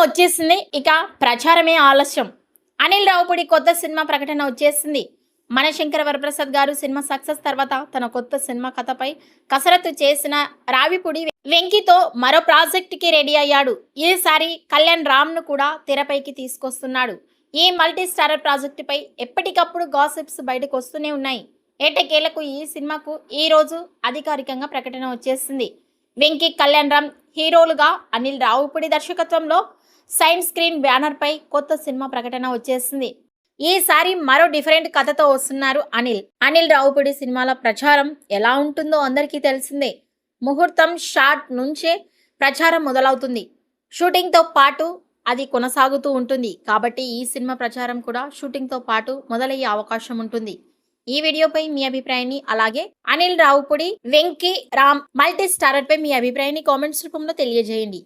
వచ్చేసింది. ఇక ప్రచారమే ఆలస్యం. అనిల్ రావుపూడి కొత్త సినిమా ప్రకటన వచ్చేసింది. మనశంకర వరప్రసాద్ గారు సినిమా సక్సెస్ తర్వాత తన కొత్త సినిమా కథపై కసరత్తు చేసిన రావిపూడి వెంకీతో మరో ప్రాజెక్టుకి రెడీ అయ్యాడు. ఈసారి కళ్యాణ్ రామ్ ను కూడా తెరపైకి తీసుకొస్తున్నాడు. ఈ మల్టీ స్టారర్ ప్రాజెక్టుపై ఎప్పటికప్పుడు గాసిప్స్ బయటకు వస్తూనే ఉన్నాయి. ఏటకేలకు ఈ సినిమాకు ఈ రోజు అధికారికంగా ప్రకటన వచ్చేసింది. వెంకీ, కళ్యాణ్ రామ్ హీరోలుగా, అనిల్ రావుపూడి దర్శకత్వంలో సైన్ స్క్రీన్ బ్యానర్ పై కొత్త సినిమా ప్రకటన వచ్చేసింది. ఈసారి మరో డిఫరెంట్ కథతో వస్తున్నారు అనిల్ రావుపూడి సినిమాల ప్రచారం ఎలా ఉంటుందో అందరికీ తెలిసిందే. ముహూర్తం షాట్ నుంచే ప్రచారం మొదలవుతుంది. షూటింగ్తో పాటు అది కొనసాగుతూ ఉంటుంది. కాబట్టి ఈ సినిమా ప్రచారం కూడా షూటింగ్తో పాటు మొదలయ్యే అవకాశం ఉంటుంది. ఈ వీడియోపై మీ అభిప్రాయాన్ని, అలాగే అనిల్ రావుపూడి, వెంకీ రామ్ మల్టీ స్టారర్ పై మీ అభిప్రాయాన్ని కామెంట్స్ రూపంలో తెలియజేయండి.